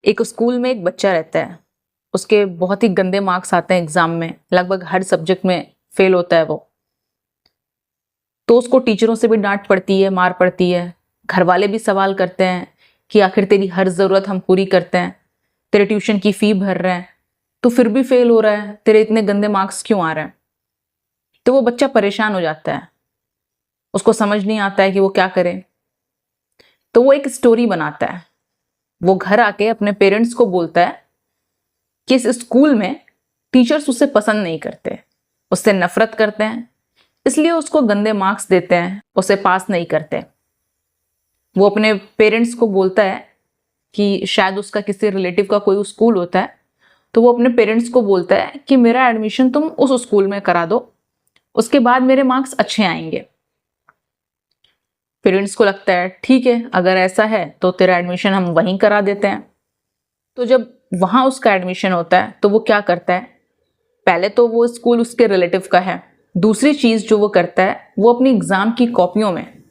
एक स्कूल में एक बच्चा रहता है। उसके बहुत ही गंदे मार्क्स आते हैं एग्जाम में, लगभग हर सब्जेक्ट में फेल होता है वो। तो उसको टीचरों से भी डांट पड़ती है, मार पड़ती है। घर वाले भी सवाल करते हैं कि आखिर तेरी हर ज़रूरत हम पूरी करते हैं, तेरे ट्यूशन की फ़ी भर रहे हैं, तो फिर भी फेल हो रहा है, तेरे इतने गंदे मार्क्स क्यों आ रहे हैं। तो वो बच्चा परेशान हो जाता है, उसको समझ नहीं आता है कि वो क्या करे। तो वो एक स्टोरी बनाता है। वो घर आके अपने पेरेंट्स को बोलता है कि इस स्कूल में टीचर्स उसे पसंद नहीं करते, उससे नफरत करते हैं, इसलिए उसको गंदे मार्क्स देते हैं, उसे पास नहीं करते। वो अपने पेरेंट्स को बोलता है कि शायद उसका किसी रिलेटिव का कोई स्कूल होता है, तो वो अपने पेरेंट्स को बोलता है कि मेरा एडमिशन तुम उस स्कूल में करा दो, उसके बाद मेरे मार्क्स अच्छे आएंगे। पेरेंट्स को लगता है ठीक है, अगर ऐसा है तो तेरा एडमिशन हम वहीं करा देते हैं। तो जब वहाँ उसका एडमिशन होता है तो वो क्या करता है, पहले तो वो स्कूल उसके रिलेटिव का है। दूसरी चीज़ जो वो करता है, वो अपनी एग्ज़ाम की कॉपियों में,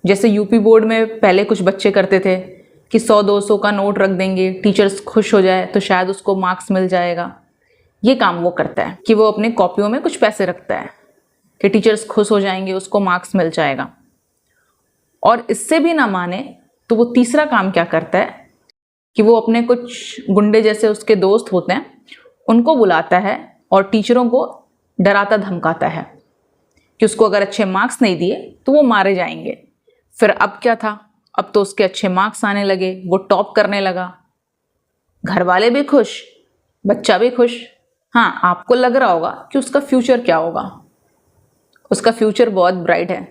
जैसे यूपी बोर्ड में पहले कुछ बच्चे करते थे कि 100-200 का नोट रख देंगे, टीचर्स खुश हो जाए तो शायद उसको मार्क्स मिल जाएगा। ये काम वो करता है कि वो अपने कॉपियों में कुछ पैसे रखता है कि टीचर्स खुश हो जाएंगे, उसको मार्क्स मिल जाएगा। और इससे भी ना माने तो वो तीसरा काम क्या करता है कि वो अपने कुछ गुंडे जैसे उसके दोस्त होते हैं, उनको बुलाता है और टीचरों को डराता धमकाता है कि उसको अगर अच्छे मार्क्स नहीं दिए तो वो मारे जाएंगे। फिर अब क्या था, अब तो उसके अच्छे मार्क्स आने लगे, वो टॉप करने लगा, घर वाले भी खुश, बच्चा भी खुश। हाँ, आपको लग रहा होगा कि उसका फ्यूचर क्या होगा। उसका फ्यूचर बहुत ब्राइट है,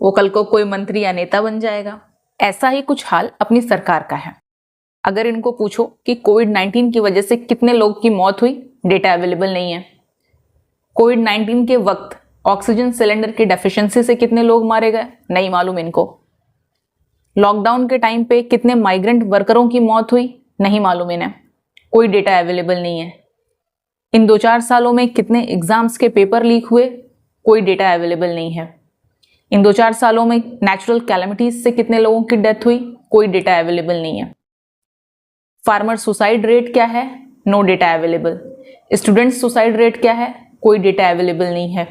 वो कल को कोई मंत्री या नेता बन जाएगा। ऐसा ही कुछ हाल अपनी सरकार का है। अगर इनको पूछो कि कोविड-19 की वजह से कितने लोग की मौत हुई, डेटा अवेलेबल नहीं है। कोविड-19 के वक्त ऑक्सीजन सिलेंडर की डेफिशिएंसी से कितने लोग मारे गए, नहीं मालूम इनको। लॉकडाउन के टाइम पे कितने माइग्रेंट वर्करों की मौत हुई, नहीं मालूम इन्हें, कोई डेटा अवेलेबल नहीं है। इन 2-4 सालों में कितने एग्जाम्स के पेपर लीक हुए, कोई डेटा अवेलेबल नहीं है। इन 2-4 सालों में नेचुरल कैलेमिटीज से कितने लोगों की डेथ हुई, कोई डेटा अवेलेबल नहीं है। फार्मर सुसाइड रेट क्या है, no data available. Student suicide rate क्या है, कोई डेटा अवेलेबल नहीं है।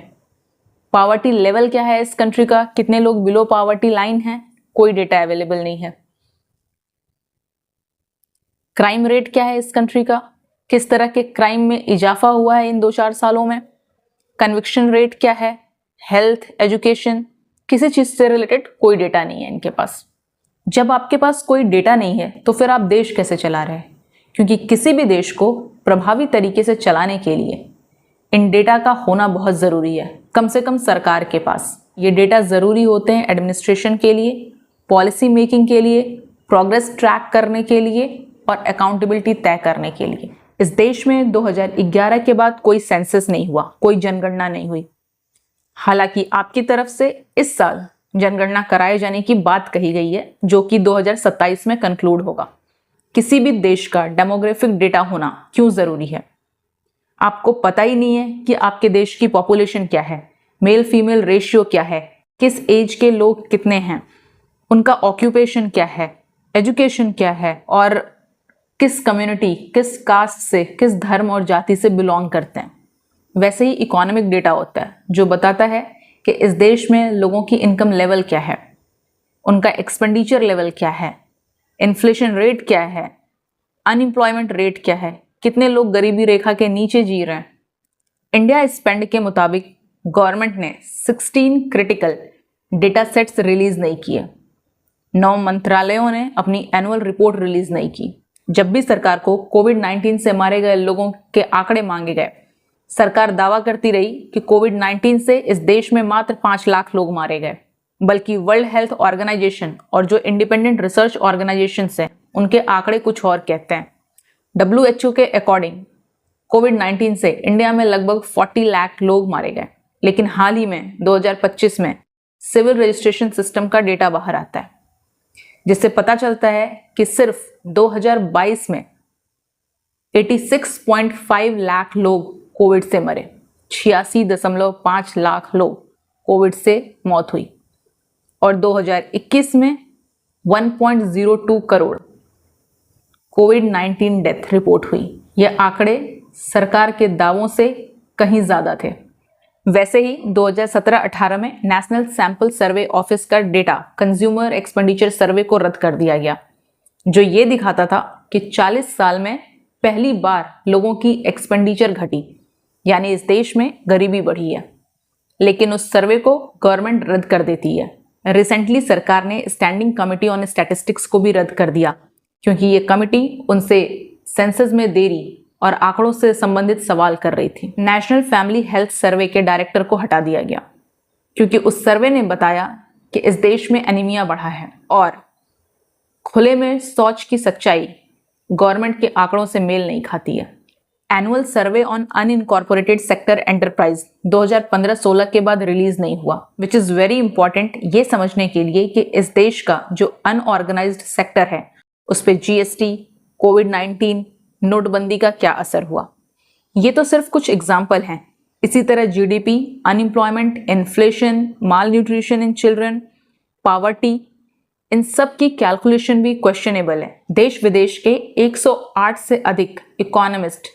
पावर्टी लेवल क्या है इस कंट्री का, कितने लोग बिलो पावर्टी लाइन है, कोई डेटा अवेलेबल नहीं है। क्राइम रेट क्या है इस कंट्री का, किस तरह के क्राइम में इजाफा हुआ है इन 2-4 सालों में। कन्विक्शन रेट क्या है, हेल्थ, एजुकेशन, किसी चीज से रिलेटेड कोई डेटा नहीं है इनके पास। जब आपके पास कोई डेटा नहीं है तो फिर आप देश कैसे चला रहे हैं, क्योंकि किसी भी देश को प्रभावी तरीके से चलाने के लिए इन डेटा का होना बहुत ज़रूरी है। कम से कम सरकार के पास ये डेटा ज़रूरी होते हैं एडमिनिस्ट्रेशन के लिए, पॉलिसी मेकिंग के लिए, प्रोग्रेस ट्रैक करने के लिए और अकाउंटेबिलिटी तय करने के लिए। इस देश में 2011 के बाद कोई सेंसस नहीं हुआ, कोई जनगणना नहीं हुई। हालांकि आपकी तरफ से इस साल जनगणना कराए जाने की बात कही गई है, जो कि 2027 में कंक्लूड होगा। किसी भी देश का डेमोग्राफिक डेटा होना क्यों ज़रूरी है? आपको पता ही नहीं है कि आपके देश की पॉपुलेशन क्या है, मेल फीमेल रेशियो क्या है, किस एज के लोग कितने हैं, उनका ऑक्यूपेशन क्या है, एजुकेशन क्या है और किस कम्युनिटी, किस कास्ट से, किस धर्म और जाति से बिलोंग करते हैं। वैसे ही इकोनॉमिक डेटा होता है जो बताता है कि इस देश में लोगों की इनकम लेवल क्या है, उनका एक्सपेंडिचर लेवल क्या है, इन्फ्लेशन रेट क्या है, अनएम्प्लॉयमेंट रेट क्या है, कितने लोग गरीबी रेखा के नीचे जी रहे हैं। इंडिया स्पेंड के मुताबिक गवर्नमेंट ने 16 क्रिटिकल डेटा सेट्स रिलीज नहीं किए। 9 मंत्रालयों ने अपनी एनुअल रिपोर्ट रिलीज नहीं की। जब भी सरकार को कोविड-19 से मारे गए लोगों के आंकड़े मांगे गए, सरकार दावा करती रही कि कोविड-19 से इस देश में मात्र 5 लाख लोग मारे गए, बल्कि वर्ल्ड हेल्थ ऑर्गेनाइजेशन और जो इंडिपेंडेंट रिसर्च ऑर्गेनाइजेशंस हैं, उनके आंकड़े कुछ और कहते हैं। WHO के अकॉर्डिंग कोविड-19 से इंडिया में लगभग 40 लाख लोग मारे गए, लेकिन हाल ही में 2025 में सिविल रजिस्ट्रेशन सिस्टम का डेटा बाहर आता है, जिससे पता चलता है कि सिर्फ 2022 में 86.5 लाख लोग कोविड से मरे, 86.5 लाख लोग कोविड से मौत हुई, और 2021 में 1.02 करोड़ कोविड-19 डेथ रिपोर्ट हुई। यह आंकड़े सरकार के दावों से कहीं ज़्यादा थे। वैसे ही 2017-18 में नेशनल सैंपल सर्वे ऑफिस का डेटा कंज्यूमर एक्सपेंडिचर सर्वे को रद्द कर दिया गया, जो ये दिखाता था कि 40 साल में पहली बार लोगों की एक्सपेंडिचर घटी, यानी इस देश में गरीबी बढ़ी है। लेकिन उस सर्वे को गवर्नमेंट रद्द कर देती है। रिसेंटली सरकार ने स्टैंडिंग कमेटी ऑन स्टैटिस्टिक्स को भी रद्द कर दिया, क्योंकि ये कमेटी उनसे सेंसस में देरी और आंकड़ों से संबंधित सवाल कर रही थी। नेशनल फैमिली हेल्थ सर्वे के डायरेक्टर को हटा दिया गया, क्योंकि उस सर्वे ने बताया कि इस देश में एनीमिया बढ़ा है और खुले में शौच की सच्चाई गवर्नमेंट के आंकड़ों से मेल नहीं खाती है। Annual survey on unincorporated sector enterprise 2015-16 के बाद रिलीज नहीं हुआ, विच इज़ वेरी इंपॉर्टेंट ये समझने के लिए कि इस देश का जो अनऑर्गेनाइज्ड सेक्टर है उस पर जीएसटी, कोविड-19, नोटबंदी का क्या असर हुआ। ये तो सिर्फ कुछ एग्जाम्पल हैं। इसी तरह GDP, unemployment, inflation, malnutrition in children, poverty, इन सब की कैलकुलेशन भी क्वेश्चनेबल है। देश विदेश के 108 से अधिक इकोनॉमिस्ट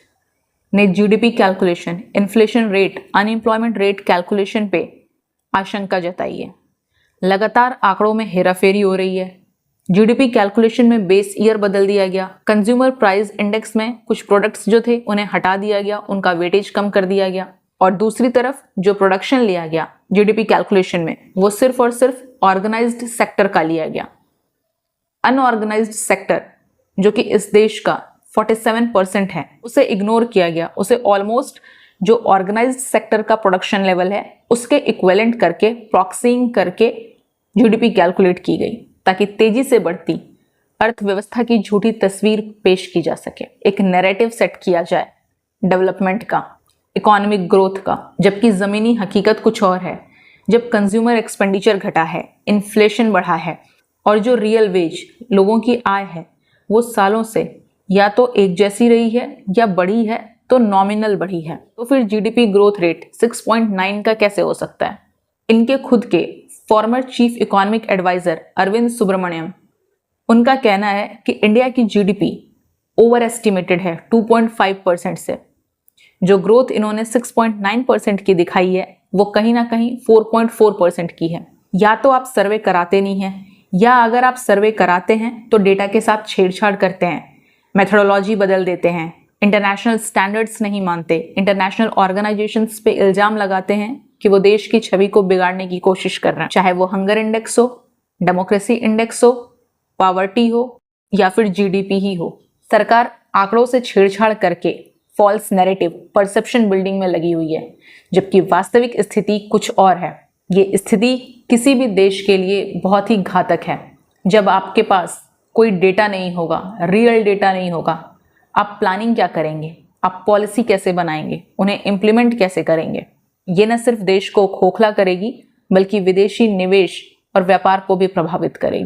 ने GDP calculation, inflation rate, unemployment rate calculation पे आशंका जताई है। लगातार आंकड़ों में हेराफेरी हो रही है। जीडीपी कैलकुलेशन में बेस ईयर बदल दिया गया। कंज्यूमर प्राइस इंडेक्स में कुछ प्रोडक्ट्स जो थे उन्हें हटा दिया गया, उनका वेटेज कम कर दिया गया। और दूसरी तरफ जो प्रोडक्शन लिया गया जीडीपी कैलकुलेशन में, वो सिर्फ और सिर्फ ऑर्गेनाइज्ड सेक्टर का लिया गया। अनऑर्गेनाइज्ड सेक्टर जो कि इस देश का 47% है, उसे इग्नोर किया गया। उसे ऑलमोस्ट जो ऑर्गेनाइज्ड सेक्टर का प्रोडक्शन लेवल है उसके इक्विवेलेंट करके, प्रॉक्सिंग करके जीडीपी कैलकुलेट की गई, ताकि तेजी से बढ़ती अर्थव्यवस्था की झूठी तस्वीर पेश की जा सके। एक नैरेटिव सेट किया जाए डेवलपमेंट का, इकोनॉमिक ग्रोथ का, जबकि ज़मीनी हकीकत कुछ और है। जब कंज्यूमर एक्सपेंडिचर घटा है, इन्फ्लेशन बढ़ा है और जो रियल वेज लोगों की आय है वो सालों से या तो एक जैसी रही है या बढ़ी है तो नॉमिनल बढ़ी है, तो फिर जीडीपी ग्रोथ रेट 6.9 का कैसे हो सकता है। इनके खुद के former chief economic adviser Arvind Subramanian, उनका कहना है कि इंडिया की जीडीपी ओवर एस्टिमेटेड है 2.5% से। जो ग्रोथ इन्होंने 6.9% की दिखाई है वो कहीं ना कहीं 4.4% की है। या तो आप सर्वे कराते नहीं हैं, या अगर आप सर्वे कराते हैं तो डेटा के साथ छेड़छाड़ करते हैं, मेथोडोलॉजी बदल देते हैं, इंटरनेशनल स्टैंडर्ड्स नहीं मानते, इंटरनेशनल ऑर्गेनाइजेशंस पे इल्जाम लगाते हैं कि वो देश की छवि को बिगाड़ने की कोशिश कर रहे हैं। चाहे वो हंगर इंडेक्स हो, डेमोक्रेसी इंडेक्स हो, पॉवर्टी हो या फिर जीडीपी ही हो। सरकार आंकड़ों से छेड़छाड़ करके फॉल्स नैरेटिव, परसेप्शन बिल्डिंग में लगी हुई है, जबकि वास्तविक स्थिति कुछ और है। ये स्थिति किसी भी देश के लिए बहुत ही घातक है। जब आपके पास कोई डेटा नहीं होगा, रियल डेटा नहीं होगा, आप प्लानिंग क्या करेंगे, आप पॉलिसी कैसे बनाएंगे, उन्हें इम्प्लीमेंट कैसे करेंगे। ये न सिर्फ देश को खोखला करेगी बल्कि विदेशी निवेश और व्यापार को भी प्रभावित करेगी।